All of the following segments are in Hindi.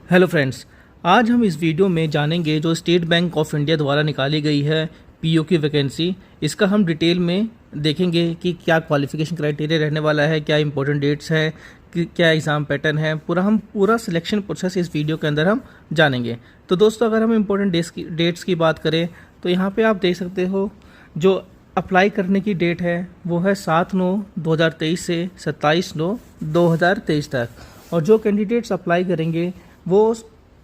हेलो फ्रेंड्स, आज हम इस वीडियो में जानेंगे जो स्टेट बैंक ऑफ इंडिया द्वारा निकाली गई है पीओ की वैकेंसी। इसका हम डिटेल में देखेंगे कि क्या क्वालिफिकेशन क्राइटेरिया रहने वाला है, क्या इंपॉर्टेंट डेट्स है, कि क्या एग्ज़ाम पैटर्न है, पूरा सिलेक्शन प्रोसेस इस वीडियो के अंदर हम जानेंगे। तो दोस्तों, अगर हम इंपॉर्टेंट डेट्स की बात करें तो यहाँ पे आप देख सकते हो जो अप्लाई करने की डेट है वो है 7/9/2023 से 27/9/2023 तक। और जो कैंडिडेट्स अप्लाई करेंगे वो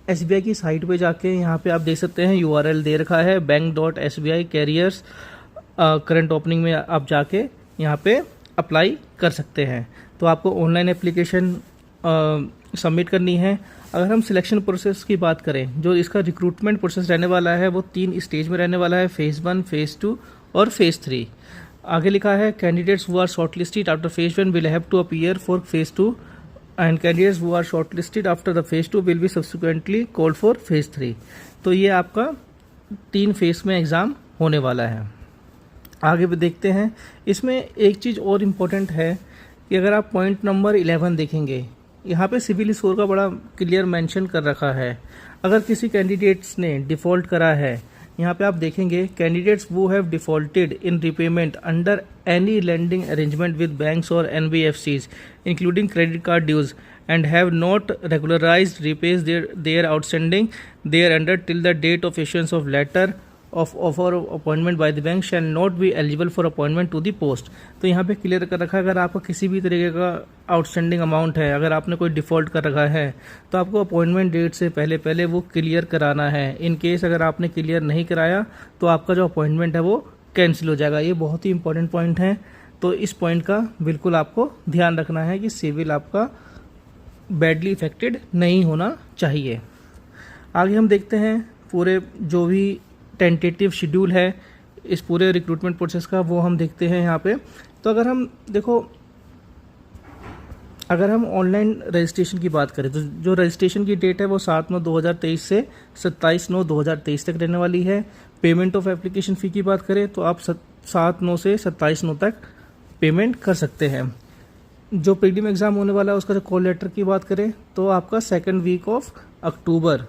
SBI की साइट पे जाके यहाँ पे आप देख सकते हैं URL दे रखा है bank.sbi कैरियर्स। करंट ओपनिंग में आप जाके यहाँ पे अप्लाई कर सकते हैं। तो आपको ऑनलाइन एप्लीकेशन सबमिट करनी है। अगर हम सिलेक्शन प्रोसेस की बात करें, जो इसका रिक्रूटमेंट प्रोसेस रहने वाला है वो 3 स्टेज में रहने वाला है, फेज़ 1, फेज़ 2 और फेज़ 3। आगे लिखा है candidates who are shortlisted after phase 1 will have to appear for phase 2 and candidates who are shortlisted after the phase 2 will be subsequently called for phase 3। तो ये आपका 3 फेज में एग्ज़ाम होने वाला है। आगे भी देखते हैं। इसमें एक चीज़ और इम्पोर्टेंट है कि अगर आप पॉइंट नंबर 11 देखेंगे, यहाँ पे सिविल स्कोर का बड़ा क्लियर मेंशन कर रखा है। अगर किसी कैंडिडेट्स ने डिफ़ॉल्ट करा है, यहाँ पे आप देखेंगे कैंडिडेट्स वो have defaulted in repayment under any lending arrangement with banks और NBFCs including credit card dues and have not regularized repays their outstanding thereunder till the date of issuance of letter of offer of appointment by the bank shall not be eligible for appointment to the post। तो यहाँ पे क्लियर कर रखा है अगर आपका किसी भी तरीके का आउटस्टैंडिंग अमाउंट है, अगर आपने कोई डिफ़ॉल्ट कर रखा है तो आपको अपॉइंटमेंट डेट से पहले वो क्लियर कराना है। इन केस अगर आपने क्लियर नहीं कराया तो आपका जो अपॉइंटमेंट है वो कैंसिल हो जाएगा। ये बहुत ही इंपॉर्टेंट पॉइंट है, तो इस पॉइंट का बिल्कुल आपको ध्यान रखना है कि सिविल आपका बैडली इफेक्टेड नहीं होना चाहिए। आगे हम देखते हैं पूरे जो भी टेंटेटिव शेड्यूल है इस पूरे रिक्रूटमेंट प्रोसेस का, वो हम देखते हैं यहाँ पे। तो अगर हम देखो, अगर हम ऑनलाइन रजिस्ट्रेशन की बात करें तो जो रजिस्ट्रेशन की डेट है वो 7/9/2023 से 27/9/2023 तक रहने वाली है। पेमेंट ऑफ एप्लीकेशन फ़ी की बात करें तो आप 7/9 से 27/9 तक पेमेंट कर सकते हैं। जो प्रीलिम एग्ज़ाम होने वाला है उसका जो कॉल लेटर की बात करें तो आपका 2nd वीक ऑफ अक्टूबर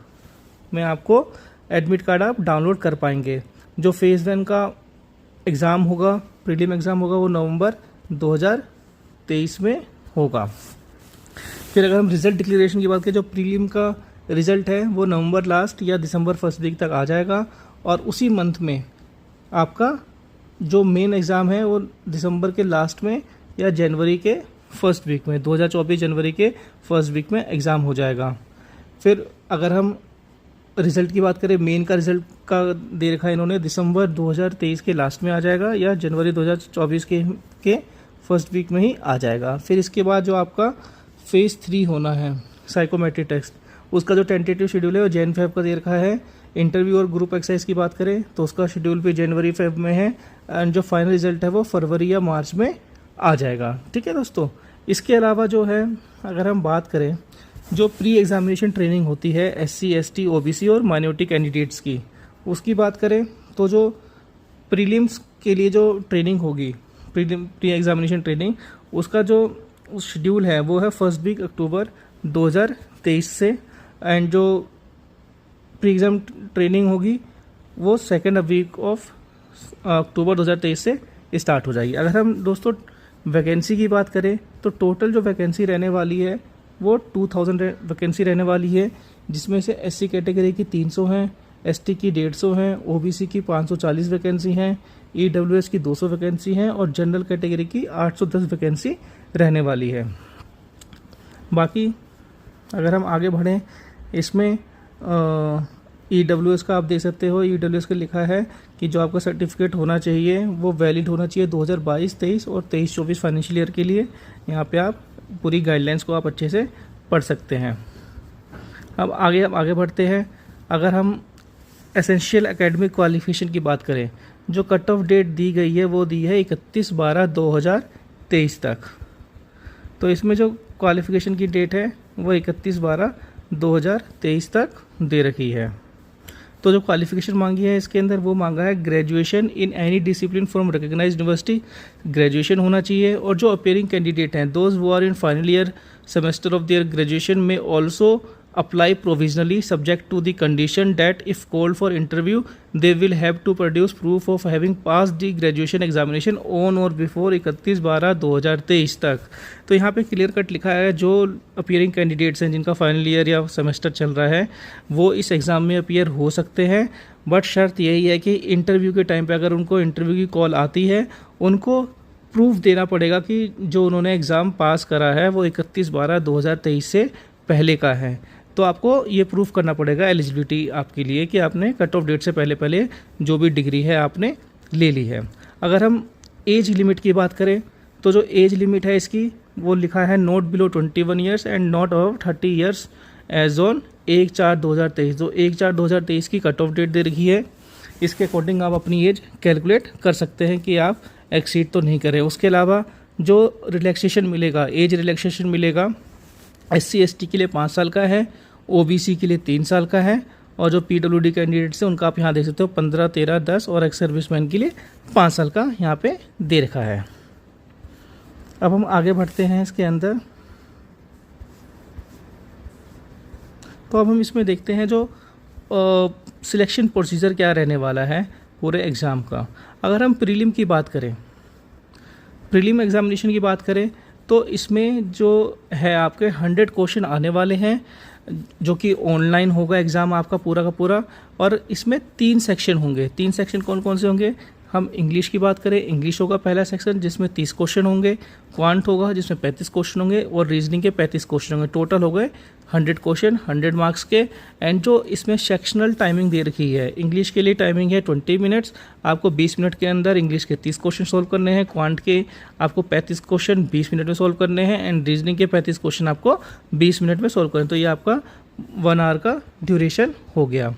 में आपको एडमिट कार्ड आप डाउनलोड कर पाएंगे। जो फेज़ 1 का एग्ज़ाम होगा, प्रीलिम एग्ज़ाम होगा, वो नवंबर 2023 में होगा। फिर अगर हम रिज़ल्ट डिक्लेरेशन की बात करें, जो प्रीलिम का रिज़ल्ट है वो नवंबर लास्ट या दिसंबर फर्स्ट वीक तक आ जाएगा। और उसी मंथ में आपका जो मेन एग्ज़ाम है वो दिसंबर के लास्ट में या जनवरी के फर्स्ट वीक में, 2024 जनवरी के फर्स्ट वीक में एग्ज़ाम हो जाएगा। फिर अगर हम रिज़ल्ट की बात करें, मेन का रिज़ल्ट का दे रखा है इन्होंने दिसंबर 2023 के लास्ट में आ जाएगा या जनवरी 2024 के फर्स्ट वीक में ही आ जाएगा। फिर इसके बाद जो आपका फेज़ 3 होना है साइकोमेट्रिक टेस्ट, उसका जो टेंटेटिव शेड्यूल है वो Jan-Feb का दे रखा है। इंटरव्यू और ग्रुप एक्सरसाइज की बात करें तो उसका शेड्यूल भी जनवरी-Feb में है एंड जो फाइनल रिजल्ट है वो फरवरी या मार्च में आ जाएगा। ठीक है दोस्तों, इसके अलावा जो है अगर हम बात करें जो प्री एग्जामिनेशन ट्रेनिंग होती है SC, ST, OBC और माइनॉरिटी कैंडिडेट्स की, उसकी बात करें तो जो प्रीलिम्स के लिए जो ट्रेनिंग होगी, प्री एग्जामिनेशन ट्रेनिंग, उसका जो शेड्यूल है वो है 1st वीक अक्टूबर 2023 से एंड जो प्री एग्ज़ाम ट्रेनिंग होगी वो 2nd वीक ऑफ अक्टूबर 2023 से स्टार्ट हो जाएगी। अगर हम दोस्तों वैकेंसी की बात करें तो टोटल जो वैकेंसी रहने वाली है वो 2000 वैकेंसी रहने वाली है, जिसमें से SC कैटेगरी की 300 हैं, ST की 150 हैं, OBC की 540 वैकेंसी हैं, EWS की 200 वैकेंसी हैं और जनरल कैटेगरी की 810 वैकेंसी रहने वाली है। बाकी अगर हम आगे बढ़ें, इसमें EWS का आप देख सकते हो, EWS का लिखा है कि जो आपका सर्टिफिकेट होना चाहिए वो वैलिड होना चाहिए 2022-23 और 23-24 फाइनेंशियल ईयर के लिए। यहाँ पे आप पूरी गाइडलाइंस को आप अच्छे से पढ़ सकते हैं। अब आगे बढ़ते हैं। अगर हम एसेंशियल एकेडमिक क्वालिफिकेशन की बात करें, जो कट ऑफ डेट दी गई है वो दी है 31/12/2023 तक। तो इसमें जो क्वालिफिकेशन की डेट है वो 31/12/2023 तक दे रखी है। तो जो क्वालिफिकेशन मांगी है इसके अंदर वो मांगा है graduation in any discipline from recognised university, graduation होना चाहिए। और जो अपेयरिंग कैंडिडेट हैं those who are in final year semester of their graduation में also apply provisionally subject to the condition that if called for interview they will have to produce proof of having passed the graduation examination on or before 31/12/2023 तक। तो यहाँ पे क्लियर कट लिखा है जो अपीयरिंग कैंडिडेट्स हैं जिनका फाइनल ईयर या सेमेस्टर चल रहा है वो इस एग्ज़ाम में अपीयर हो सकते हैं, बट शर्त यही है कि इंटरव्यू के टाइम पे अगर उनको इंटरव्यू की कॉल आती है उनको प्रूफ देना पड़ेगा कि जो उन्होंने एग्ज़ाम पास करा है वो 31/12/2023 से पहले का है। तो आपको ये प्रूफ करना पड़ेगा एलिजिबिलिटी आपके लिए कि आपने कट ऑफ डेट से पहले पहले जो भी डिग्री है आपने ले ली है। अगर हम एज लिमिट की बात करें तो जो एज लिमिट है इसकी वो लिखा है not below 21 years and not above 30 years age on 1/4/2023। जो 1/4/2023 की कट ऑफ डेट दे रखी है इसके अकॉर्डिंग आप अपनी एज कैलकुलेट कर सकते हैं कि आप एक्सीड तो नहीं करें। उसके अलावा जो रिलैक्सेशन मिलेगा, एज रिलैक्सेशन मिलेगा, SC ST के लिए 5 साल का है, OBC के लिए 3 साल का है, और जो PWD कैंडिडेट्स हैं उनका आप यहाँ देख सकते हो 15, 13, 10 और एक्स सर्विसमैन के लिए 5 साल का यहाँ पे दे रखा है। अब हम आगे बढ़ते हैं इसके अंदर। तो अब हम इसमें देखते हैं जो सिलेक्शन प्रोसीजर क्या रहने वाला है पूरे एग्ज़ाम का। अगर हम प्रीलिम की बात करें, प्रीलिम एग्जामिनेशन की बात करें तो इसमें जो है आपके 100 क्वेश्चन आने वाले हैं जो कि ऑनलाइन होगा एग्ज़ाम आपका पूरा का पूरा, और इसमें 3 सेक्शन होंगे। 3 सेक्शन कौन कौन से होंगे? हम इंग्लिश की बात करें, इंग्लिश होगा पहला सेक्शन जिसमें 30 क्वेश्चन होंगे, क्वांट होगा जिसमें 35 क्वेश्चन होंगे, और रीजनिंग के 35 क्वेश्चन होंगे। टोटल हो गए 100 क्वेश्चन 100 मार्क्स के। एंड जो इसमें सेक्शनल टाइमिंग दे रखी है, इंग्लिश के लिए टाइमिंग है 20 मिनट्स, आपको 20 मिनट के अंदर इंग्लिश के 30 क्वेश्चन सोल्व करने हैं, क्वांट के आपको 35 क्वेश्चन 20 मिनट में सोल्व करने हैं, एंड रीजनिंग के 35 क्वेश्चन आपको 20 मिनट में सोल्व करने हैं। तो ये आपका 1 आवर का ड्यूरेशन हो गया।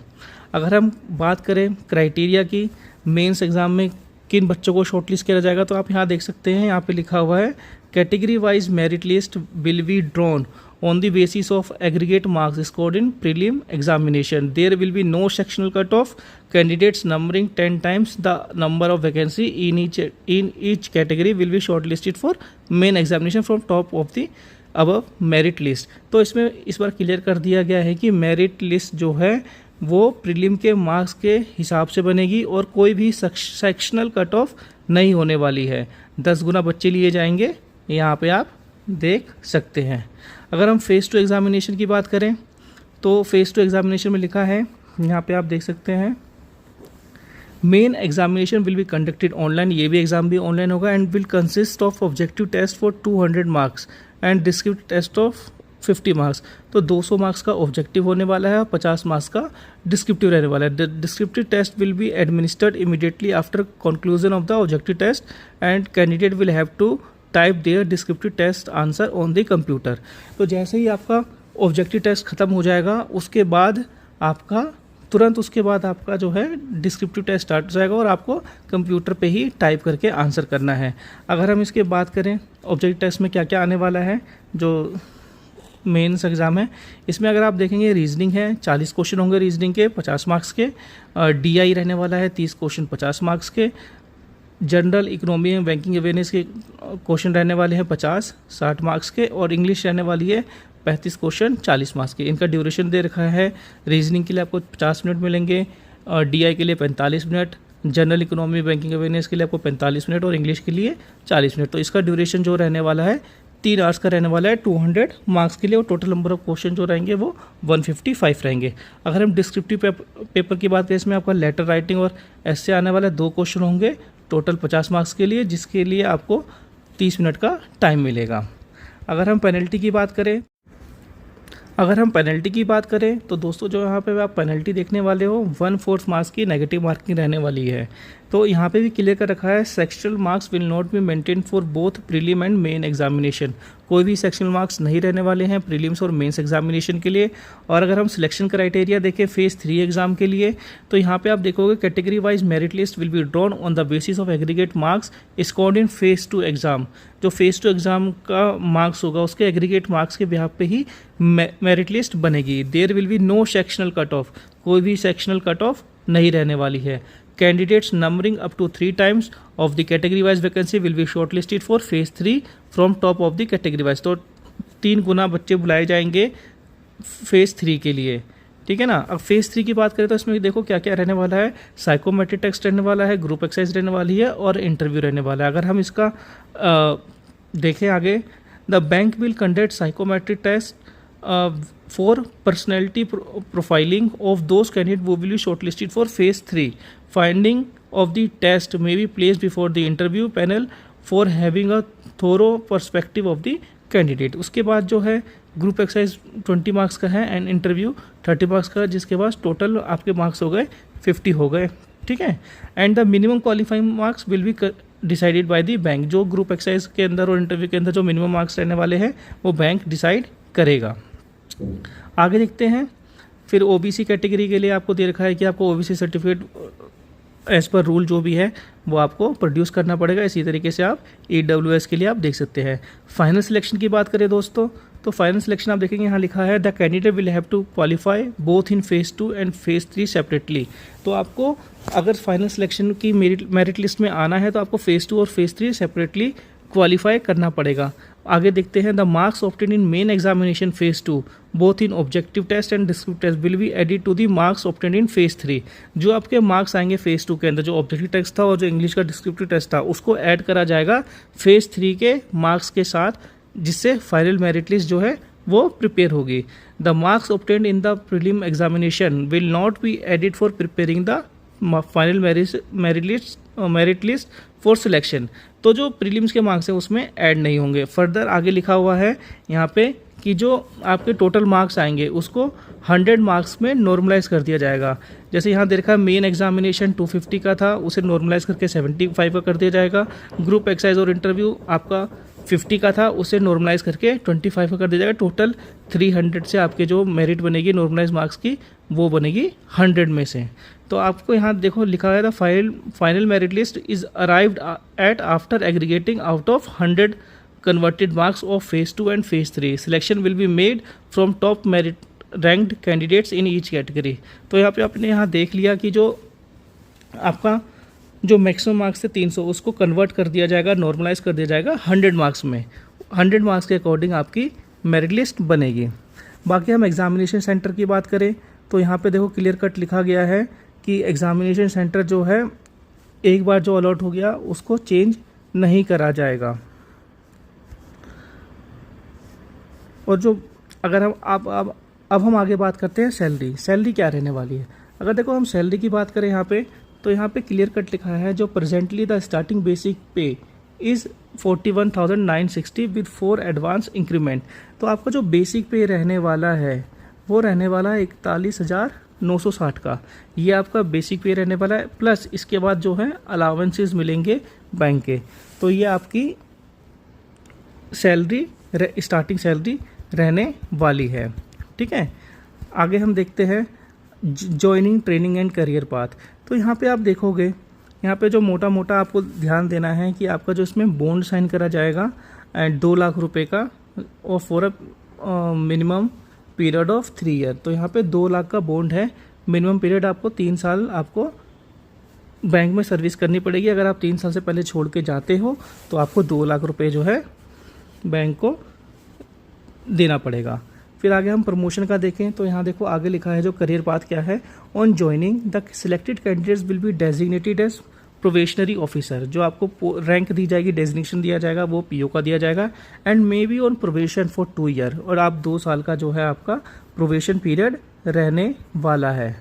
अगर हम बात करें क्राइटेरिया की, मेंस एग्ज़ाम में किन बच्चों को शॉर्टलिस्ट किया जाएगा, तो आप यहाँ देख सकते हैं, यहाँ पे लिखा हुआ है category wise merit list will be drawn on the basis of aggregate marks scored in prelim examination. There will be no sectional cutoff. Candidates numbering 10 times the number of vacancy in each category will be shortlisted for main examination from top of the above merit list. तो इसमें इस बार क्लियर कर दिया गया है कि मेरिट लिस्ट जो है वो प्रीलिम के मार्क्स के हिसाब से बनेगी और कोई भी सेक्शनल कट ऑफ नहीं होने वाली है। 10 गुना बच्चे लिए जाएंगे, यहाँ पे आप देख सकते हैं। अगर हम फेज़ 2 एग्जामिनेशन की बात करें तो फेज़ 2 एग्जामिनेशन में लिखा है, यहाँ पे आप देख सकते हैं, main examination will be conducted online, ये भी एग्जाम भी ऑनलाइन होगा, and will consist of objective test for 200 marks and descriptive test of 50 marks. तो 200 मार्क्स का ऑब्जेक्टिव होने वाला है और 50 मार्क्स का डिस्क्रिप्टिव रहने वाला है। The descriptive test will be administered immediately after conclusion of the objective test and candidate will have to type their descriptive test answer on the computer. तो जैसे ही आपका ऑब्जेक्टिव टेस्ट ख़त्म हो जाएगा उसके बाद आपका तुरंत उसके बाद आपका जो है डिस्क्रिप्टिव टेस्ट स्टार्ट हो जाएगा और आपको कंप्यूटर पे ही टाइप करके आंसर करना है। अगर हम इसके बात करें ऑब्जेक्टिव टेस्ट में क्या क्या आने वाला है, जो मेंस एग्ज़ाम है इसमें अगर आप देखेंगे रीजनिंग है, 40 क्वेश्चन होंगे रीजनिंग के 50 मार्क्स के, DI रहने वाला है 30 क्वेश्चन 50 मार्क्स के, general economy and banking awareness के क्वेश्चन रहने वाले हैं 50-60 मार्क्स के, और इंग्लिश रहने वाली है 35 क्वेश्चन 40 मार्क्स के। इनका ड्यूरेशन दे रखा है, रीजनिंग के लिए आपको 50 मिनट मिलेंगे, DI के लिए 45 minute, general economy banking awareness के लिए आपको 45 मिनट और इंग्लिश के लिए 40 मिनट। तो इसका ड्यूरेशन जो रहने वाला है 3 आवर्स का रहने वाला है 200 मार्क्स के लिए, और टोटल नंबर ऑफ क्वेश्चन जो रहेंगे वो 155 रहेंगे। अगर हम डिस्क्रिप्टिव पेपर की बात करें इसमें आपका लेटर राइटिंग और ऐसे आने वाला 2 क्वेश्चन होंगे टोटल 50 मार्क्स के लिए, जिसके लिए आपको 30 मिनट का टाइम मिलेगा। अगर हम पेनल्टी की बात करें तो दोस्तों जो यहाँ पे आप पेनल्टी देखने वाले हो 1/4 मार्क्स की नेगेटिव मार्किंग रहने वाली है। तो यहाँ पे भी क्लियर कर रखा है sectional marks will not be maintain for both prelim and main examination. कोई भी सेक्शनल मार्क्स नहीं रहने वाले हैं प्रीलिम्स और मेंस एग्जामिनेशन के लिए। और अगर हम सिलेक्शन क्राइटेरिया देखें फेज़ 3 एग्जाम के लिए तो यहाँ पे आप देखोगे category wise merit list will be drawn on the basis of aggregate marks scored in phase 2 exam. जो फेज़ 2 एग्जाम का मार्क्स होगा उसके एग्रीगेट मार्क्स के बिहाफ पे ही मेरिट लिस्ट बनेगी। There will be no sectional cut off, कोई भी सेक्शनल कट ऑफ नहीं रहने वाली है। Candidates numbering up to 3 times of the category wise vacancy will be shortlisted for phase 3 from top of the category wise। तो 3 गुना बच्चे बुलाए जाएंगे फेज़ 3 के लिए, ठीक है ना। अब फेज़ 3 की बात करें तो इसमें देखो क्या क्या रहने वाला है, साइकोमेट्रिक टेस्ट रहने वाला है, ग्रुप एक्सरसाइज रहने वाली है और इंटरव्यू रहने वाला है। अगर हम इसका देखें आगे, the bank will conduct psychometric test for personality profiling of those candidate who will be shortlisted for phase 3। Finding of the test may be place before the interview panel for having a thorough perspective of the candidate. उसके बाद जो है ग्रुप एक्सरसाइज 20 मार्क्स का है एंड इंटरव्यू 30 मार्क्स का, जिसके बाद टोटल आपके मार्क्स हो गए 50 हो गए, ठीक है। And the minimum qualifying marks will be decided by the bank. जो ग्रुप एक्सरसाइज के अंदर और इंटरव्यू के अंदर जो मिनिमम मार्क्स रहने वाले हैं वो बैंक डिसाइड करेगा। आगे देखते हैं, फिर ओबीसी कैटेगरी के लिए आपको दे रखा है कि आपको OBC certificate as per rule जो भी है वो आपको प्रोड्यूस करना पड़ेगा। इसी तरीके से आप EWS के लिए आप देख सकते हैं। फाइनल सिलेक्शन की बात करें दोस्तों, तो फाइनल सिलेक्शन आप देखेंगे यहाँ लिखा है the candidate will have to qualify both in phase 2 and phase 3 separately. तो आपको अगर फाइनल सिलेक्शन की मेरिट लिस्ट में आना है तो आपको फेज़ 2 और फेज़ 3 सेपरेटली क्वालिफाई करना पड़ेगा। आगे देखते हैं, the marks obtain in main examination phase 2 both in objective test and descriptive test will be added to the marks obtain in phase 3। जो आपके मार्क्स आएंगे फेज़ 2 के अंदर, जो ऑब्जेक्टिव टेस्ट था और जो इंग्लिश का डिस्क्रिप्टिव टेस्ट था, उसको ऐड करा जाएगा फेज़ 3 के मार्क्स के साथ, जिससे फाइनल मेरिट लिस्ट जो है वो प्रिपेयर होगी। The marks obtained in the prelim examination will not be added for preparing the final merit list for selection. तो जो प्रीलिम्स के मार्क्स हैं उसमें ऐड नहीं होंगे। फर्दर आगे लिखा हुआ है यहाँ पे कि जो आपके टोटल मार्क्स आएंगे उसको 100 मार्क्स में नॉर्मलाइज कर दिया जाएगा। जैसे यहाँ दे रखा है मेन एग्जामिनेशन 250 का था, उसे नॉर्मलाइज करके 75 का कर दिया जाएगा। ग्रुप एक्सरसाइज और इंटरव्यू आपका 50 का था, उसे नॉर्मलाइज करके 25 का कर दिया जाएगा। टोटल 300 से आपके जो मेरिट बनेगी नॉर्मलाइज मार्क्स की वो बनेगी 100 में से। तो आपको यहाँ देखो लिखा है the final merit list is arrived at after aggregating out of 100 converted marks of phase 2 and phase 3। Selection will be made from top merit ranked candidates in each category. तो यहाँ पे आपने यहाँ देख लिया कि जो आपका जो मैक्सिमम मार्क्स थे 300 उसको कन्वर्ट कर दिया जाएगा, नॉर्मलाइज कर दिया जाएगा 100 मार्क्स में। 100 मार्क्स के अकॉर्डिंग आपकी मेरिट लिस्ट बनेगी। बाकी हम एग्जामिनेशन सेंटर की बात करें तो यहाँ पे देखो क्लियर कट लिखा गया है कि एग्जामिनेशन सेंटर जो है एक बार जो अलॉट हो गया उसको चेंज नहीं करा जाएगा। और जो अगर हम अब हम आगे बात करते हैं सैलरी क्या रहने वाली है। अगर देखो हम सैलरी की बात करें यहाँ पे, तो यहाँ पे क्लियर कट लिखा है जो प्रेजेंटली द स्टार्टिंग बेसिक पे इज़ 41,960 विद 4 एडवांस इंक्रीमेंट। तो आपका जो बेसिक पे रहने वाला है वो रहने वाला है 41,960 का, ये आपका बेसिक पे रहने वाला है। प्लस इसके बाद जो है अलाउंसेस मिलेंगे बैंक के। तो ये आपकी सैलरी स्टार्टिंग सैलरी रहने वाली है, ठीक है। आगे हम देखते हैं joining training and career path. तो यहाँ पे आप देखोगे, यहाँ पे जो मोटा मोटा आपको ध्यान देना है कि आपका जो इसमें बॉन्ड साइन करा जाएगा एंड 2 लाख रुपए का और for a minimum period of 3 year. तो यहाँ पे 2 लाख का बॉन्ड है, मिनिमम पीरियड आपको 3 साल आपको बैंक में सर्विस करनी पड़ेगी। अगर आप 3 साल से पहले छोड़ के जाते हो तो आपको 2 लाख रुपए जो है बैंक को देना पड़ेगा। फिर आगे हम प्रमोशन का देखें तो यहाँ देखो आगे लिखा है जो करियर पाथ क्या है। On joining the selected candidates will be designated as probationary officer. जो आपको रैंक दी जाएगी, डेजिग्नेशन दिया जाएगा वो पीओ का दिया जाएगा। And may be on probation for 2 year, और आप 2 साल का जो है आपका प्रोबेशन पीरियड रहने वाला है,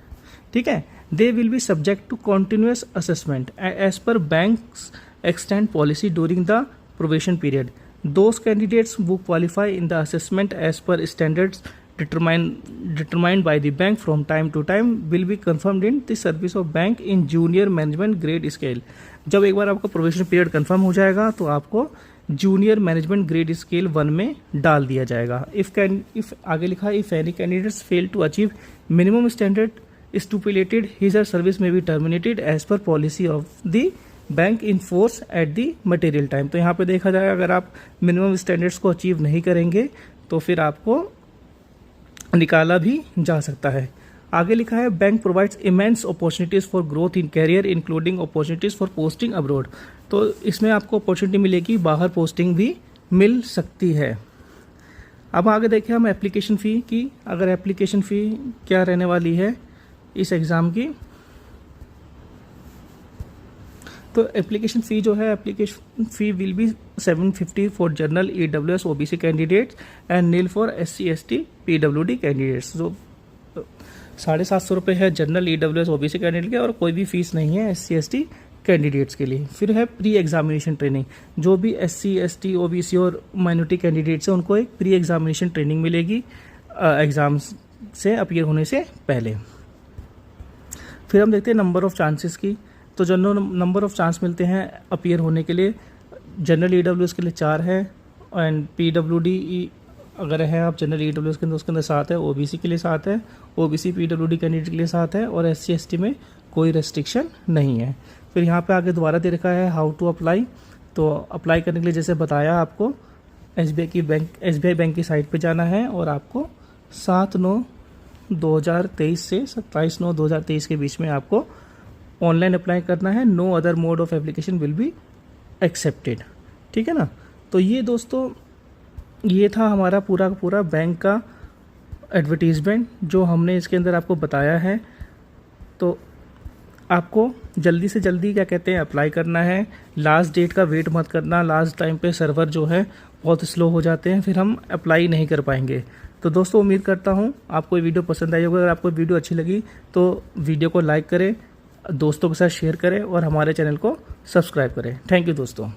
ठीक है। They will be subject to continuous assessment as per banks extant policy during the probation period. Those candidates who qualify in the assessment as per standards determined by the bank from time to time will be confirmed in the service of bank in junior management grade scale। जब एक बार आपका प्रोबेशन पीरियड कंफर्म हो जाएगा तो आपको जूनियर मैनेजमेंट ग्रेड स्केल 1 में डाल दिया जाएगा। इफ आगे लिखा है if any candidates fail to achieve minimum standard stipulated his or service may be terminated as per policy of the bank in force at the material time. तो यहाँ पे देखा जाए अगर आप मिनिमम स्टैंडर्ड्स को अचीव नहीं करेंगे तो फिर आपको निकाला भी जा सकता है। आगे लिखा है bank provides immense opportunities for growth in career including opportunities for posting abroad. तो इसमें आपको अपॉर्चुनिटी मिलेगी, बाहर पोस्टिंग भी मिल सकती है। अब आगे देखें हम एप्लीकेशन फ़ी की। अगर एप्लीकेशन फ़ी क्या रहने वाली है इस एग्ज़ाम की, तो एप्लीकेशन फ़ी जो है, application fee will be 750 for general EWS OBC candidates and nil for SC ST PWD candidates. जो 750 रुपये है जनरल EWS OBC कैंडिडेट के, और कोई भी फीस नहीं है SC ST कैंडिडेट्स के लिए। फिर है प्री एग्जामिनेशन ट्रेनिंग। जो भी SC ST OBC और माइनॉरिटी कैंडिडेट्स हैं उनको एक प्री एग्जामिनेशन ट्रेनिंग मिलेगी एग्ज़ाम से अपीयर होने से पहले। फिर हम देखते हैं नंबर ऑफ़ चांसेस की। तो जो नंबर ऑफ़ चांस मिलते हैं अपीयर होने के लिए, जनरल EWS के लिए 4 है, एंड PWD अगर है आप जनरल EWS के अंदर उसके अंदर 7 है, OBC के लिए 7 है, OBC PWD कैंडिडेट के लिए 7 है, और SC ST में कोई रेस्ट्रिक्शन नहीं है। फिर यहाँ पे आगे दोबारा दे रखा है हाउ टू अप्लाई। तो अप्लाई करने के लिए जैसे बताया आपको SBI बैंक की साइट पे जाना है, और आपको 7/9/2023 से 27/9/2023 के बीच में आपको ऑनलाइन अप्लाई करना है। No other mode of application will be accepted. ठीक है ना। तो ये दोस्तों, ये था हमारा पूरा बैंक का एडवर्टीज़मेंट जो हमने इसके अंदर आपको बताया है। तो आपको जल्दी से जल्दी क्या कहते हैं अप्लाई करना है। लास्ट डेट का वेट मत करना। लास्ट टाइम पे सर्वर जो है बहुत स्लो हो जाते हैं, फिर हम अप्लाई नहीं कर पाएंगे। तो दोस्तों, उम्मीद करता हूँ आपको ये वीडियो पसंद आई होगी। अगर आपको वीडियो अच्छी लगी तो वीडियो को लाइक करें, दोस्तों के साथ शेयर करें, और हमारे चैनल को सब्सक्राइब करें। थैंक यू दोस्तों।